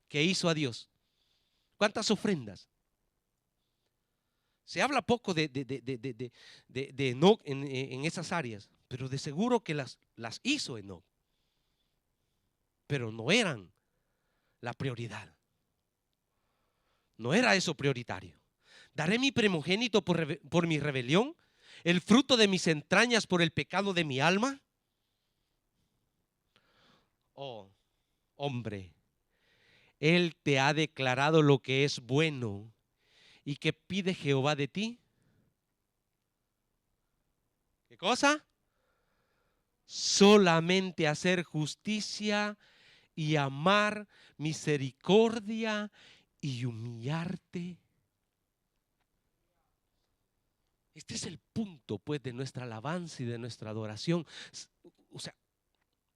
que hizo a Dios? ¿Cuántas ofrendas? Se habla poco de Enoc en esas áreas, pero de seguro que las hizo Enoc, pero no eran la prioridad. No era eso prioritario. Daré mi primogénito por mi rebelión, el fruto de mis entrañas por el pecado de mi alma. Oh, hombre, Él te ha declarado lo que es bueno. ¿Y qué pide Jehová de ti? ¿Qué cosa? Solamente hacer justicia y amar misericordia y humillarte. Este es el punto, pues, de nuestra alabanza y de nuestra adoración. O sea,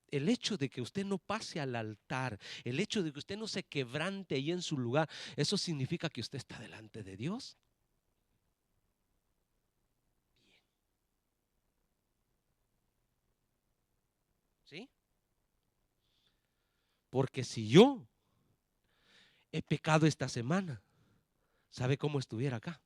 el hecho de que usted no pase al altar, el hecho de que usted no se quebrante ahí en su lugar, eso significa que usted está delante de Dios. Bien. ¿Sí? Porque si yo he pecado esta semana, ¿sabe cómo estuviera acá?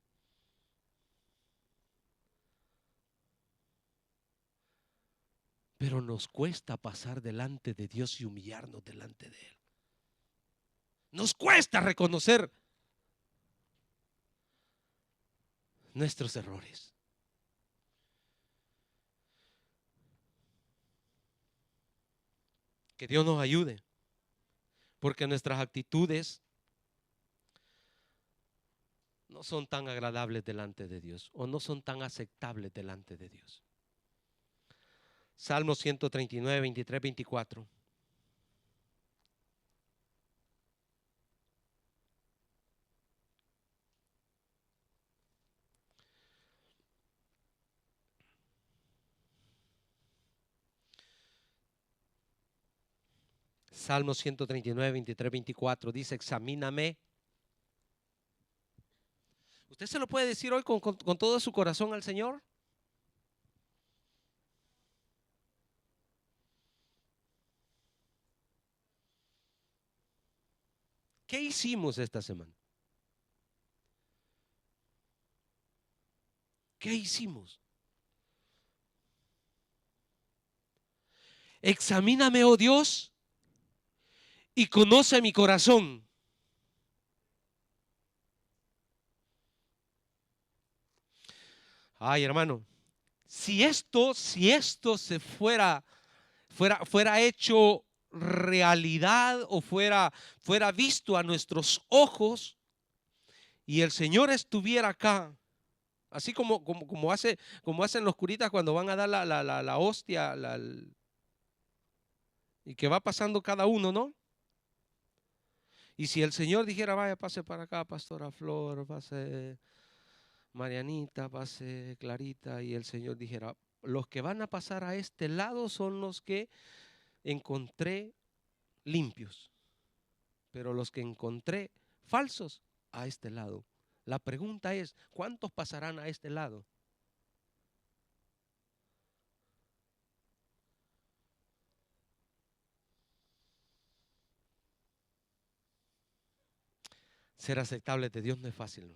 Pero nos cuesta pasar delante de Dios y humillarnos delante de Él. Nos cuesta reconocer nuestros errores. Que Dios nos ayude, porque nuestras actitudes no son tan agradables delante de Dios o no son tan aceptables delante de Dios. Salmo 139, 23, 24. Salmo 139, 23, 24 dice: examíname. ¿Usted se lo puede decir hoy con todo su corazón al Señor? ¿Qué hicimos esta semana? ¿Qué hicimos? Examíname, oh Dios, y conoce mi corazón. Ay, hermano, si esto se fuera hecho realidad o fuera visto a nuestros ojos y el Señor estuviera acá, así como hacen los curitas cuando van a dar la hostia, y que va pasando cada uno, ¿no? Y si el Señor dijera: vaya, pase para acá, Pastora Flor, pase Marianita, pase Clarita, y el Señor dijera: los que van a pasar a este lado son los que encontré limpios, pero los que encontré falsos a este lado. La pregunta es: ¿cuántos pasarán a este lado? Ser aceptable de Dios no es fácil, ¿no?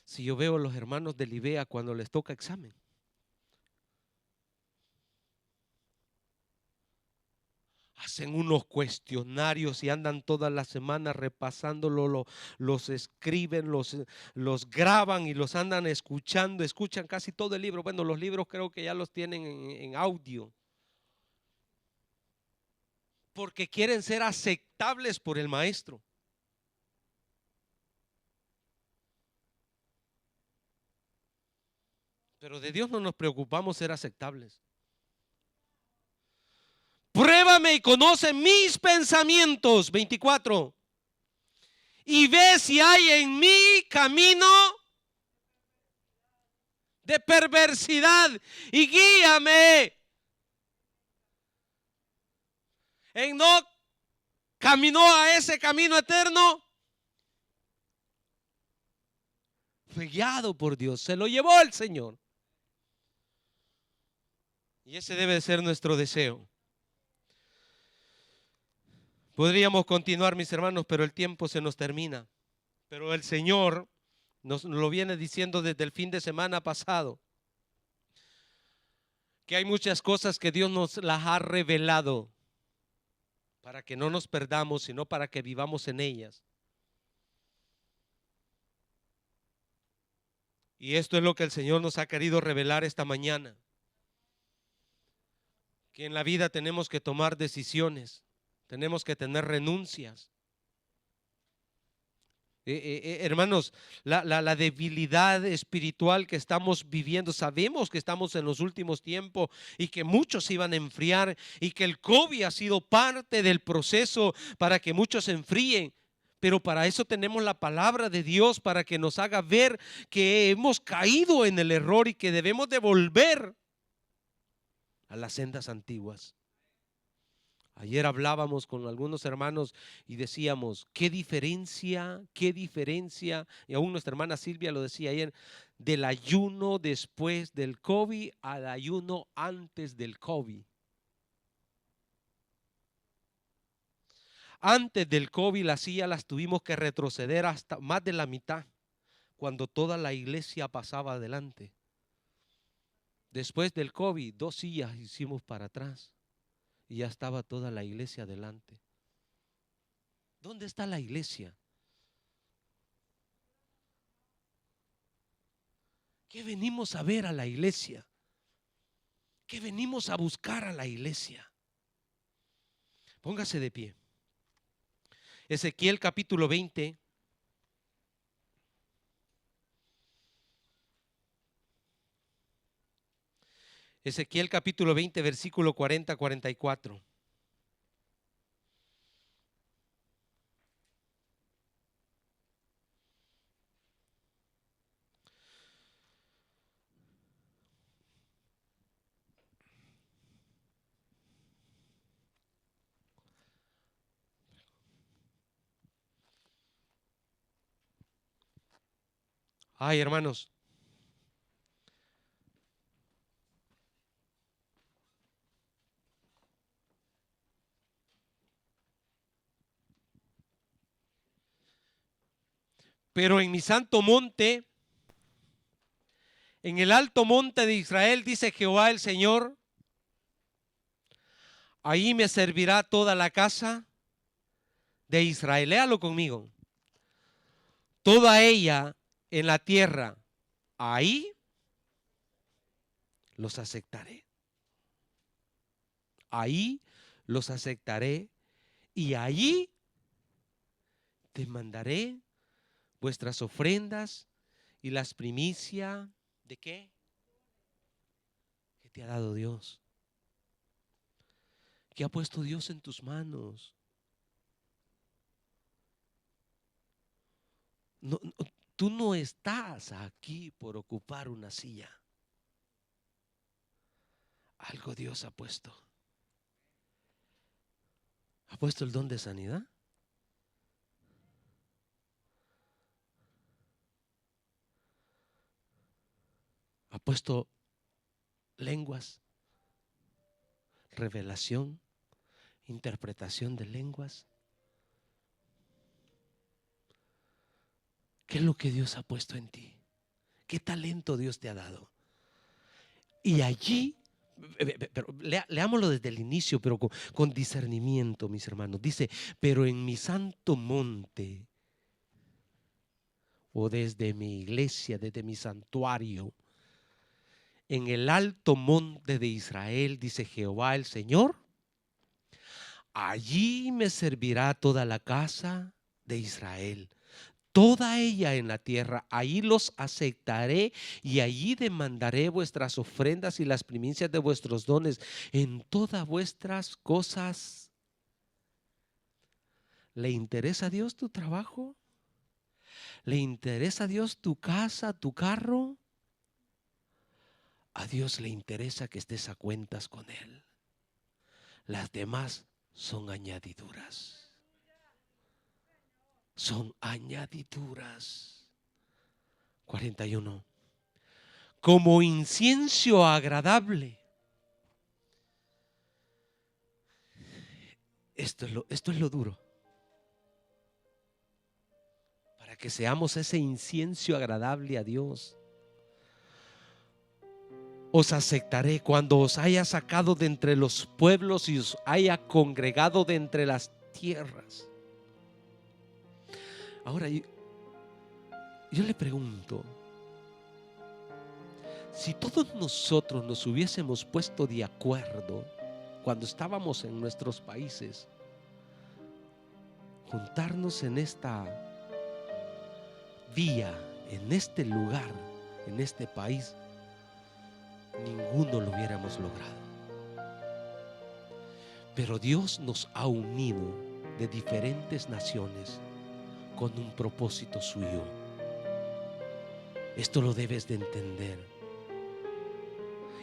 Si yo veo a los hermanos de Libea cuando les toca examen, hacen unos cuestionarios y andan toda la semana repasándolo, los escriben, los graban y los andan escuchando, escuchan casi todo el libro. Bueno, los libros creo que ya los tienen en audio, porque quieren ser aceptables por el maestro. Pero de Dios no nos preocupamos ser aceptables. Pruébame y conoce mis pensamientos, 24. Y ve si hay en mí camino de perversidad y guíame. Enoc caminó a ese camino eterno, fue guiado por Dios, se lo llevó el Señor. Y ese debe ser nuestro deseo. Podríamos continuar, mis hermanos, pero el tiempo se nos termina. Pero el Señor Nos lo viene diciendo desde el fin de semana pasado, que hay muchas cosas que Dios nos las ha revelado para que no nos perdamos, sino para que vivamos en ellas. Y esto es lo que el Señor nos ha querido revelar esta mañana. Que en la vida tenemos que tomar decisiones, tenemos que tener renuncias. Hermanos, la debilidad espiritual que estamos viviendo, sabemos que estamos en los últimos tiempos y que muchos se iban a enfriar y que el COVID ha sido parte del proceso para que muchos se enfríen. Pero para eso tenemos la palabra de Dios, para que nos haga ver que hemos caído en el error y que debemos de volver a las sendas antiguas. Ayer hablábamos con algunos hermanos y decíamos, qué diferencia, y aún nuestra hermana Silvia lo decía ayer, del ayuno después del COVID al ayuno antes del COVID. Antes del COVID las sillas las tuvimos que retroceder hasta más de la mitad, cuando toda la iglesia pasaba adelante. Después del COVID, 2 sillas hicimos para atrás y ya estaba toda la iglesia adelante. ¿Dónde está la iglesia? ¿Qué venimos a ver a la iglesia? ¿Qué venimos a buscar a la iglesia? Póngase de pie. Ezequiel capítulo 20. Ezequiel capítulo 20, versículo 40-44. Ay, hermanos. Pero en mi santo monte, en el alto monte de Israel, dice Jehová el Señor, ahí me servirá toda la casa de Israel. Léalo conmigo. Toda ella en la tierra, ahí los aceptaré. Ahí los aceptaré y allí te mandaré vuestras ofrendas y las primicias. ¿De qué? Que te ha dado Dios. ¿Qué ha puesto Dios en tus manos? No, no, tú no estás aquí por ocupar una silla. Algo Dios ha puesto. ¿Ha puesto el don de sanidad? ¿Ha puesto lenguas, revelación, interpretación de lenguas? ¿Qué es lo que Dios ha puesto en ti? ¿Qué talento Dios te ha dado? Y allí, pero leámoslo desde el inicio, pero con discernimiento, mis hermanos. Dice, pero en mi santo monte, o desde mi iglesia, desde mi santuario, en el alto monte de Israel, dice Jehová el Señor, allí me servirá toda la casa de Israel, toda ella en la tierra, ahí los aceptaré y allí demandaré vuestras ofrendas y las primicias de vuestros dones en todas vuestras cosas. ¿Le interesa a Dios tu trabajo? ¿Le interesa a Dios tu casa, tu carro? A Dios le interesa que estés a cuentas con Él. Las demás son añadiduras. Son añadiduras. 41. Como incienso agradable. Esto es lo duro. que seamos ese incienso agradable a Dios. Os aceptaré cuando os haya sacado de entre los pueblos y os haya congregado de entre las tierras. Ahora yo le pregunto, si todos nosotros nos hubiésemos puesto de acuerdo cuando estábamos en nuestros países, juntarnos en esta vía, en este lugar, en este país, ninguno lo hubiéramos logrado. Pero Dios nos ha unido de diferentes naciones con un propósito suyo. Esto lo debes de entender.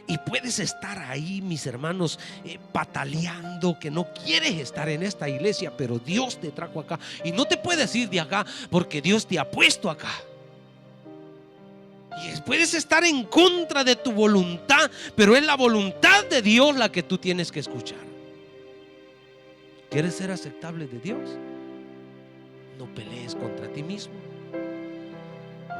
Y puedes estar ahí, mis hermanos, pataleando, que no quieres estar en esta iglesia, pero Dios te trajo acá. Y no te puedes ir de acá porque Dios te ha puesto acá. Y puedes estar en contra de tu voluntad, pero es la voluntad de Dios la que tú tienes que escuchar. ¿Quieres ser aceptable de Dios? No pelees contra ti mismo.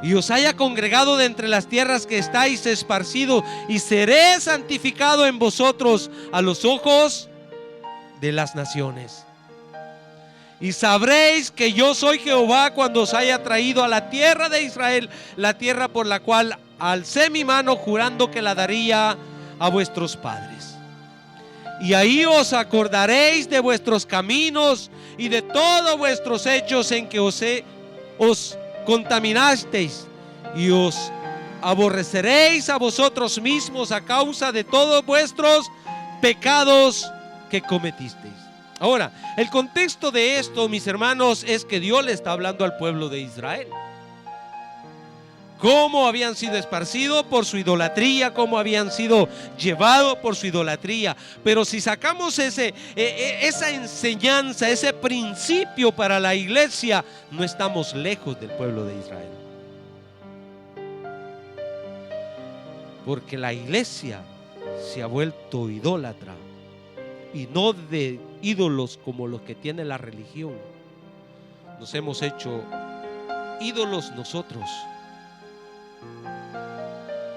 Y os haya congregado de entre las tierras que estáis esparcido, y seré santificado en vosotros a los ojos de las naciones. Y sabréis que yo soy Jehová cuando os haya traído a la tierra de Israel, la tierra por la cual alcé mi mano jurando que la daría a vuestros padres. Y ahí os acordaréis de vuestros caminos y de todos vuestros hechos en que os contaminasteis, y os aborreceréis a vosotros mismos a causa de todos vuestros pecados que cometisteis. Ahora, el contexto de esto, mis hermanos, es que Dios le está hablando al pueblo de Israel. Cómo habían sido esparcidos por su idolatría, cómo habían sido llevados por su idolatría. Pero si sacamos esa enseñanza, ese principio para la iglesia, no estamos lejos del pueblo de Israel. Porque la iglesia se ha vuelto idólatra, y no de ídolos como los que tiene la religión. Nos hemos hecho ídolos nosotros,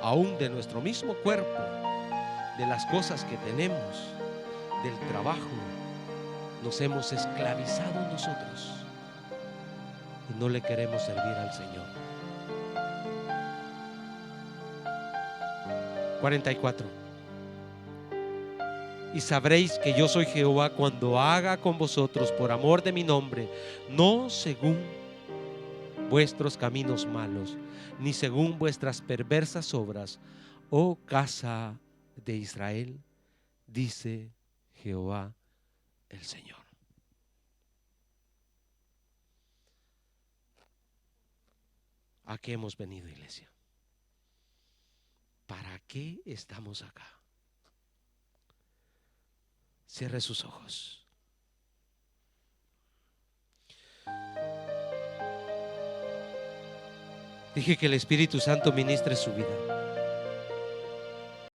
aún de nuestro mismo cuerpo, de las cosas que tenemos, del trabajo. Nos hemos esclavizado nosotros y no le queremos servir al Señor. 44. Y sabréis que yo soy Jehová cuando haga con vosotros por amor de mi nombre, no según vuestros caminos malos, ni según vuestras perversas obras, oh casa de Israel, dice Jehová el Señor. ¿A qué hemos venido, iglesia? ¿Para qué estamos acá? Cierre sus ojos. Dije que el Espíritu Santo ministre su vida.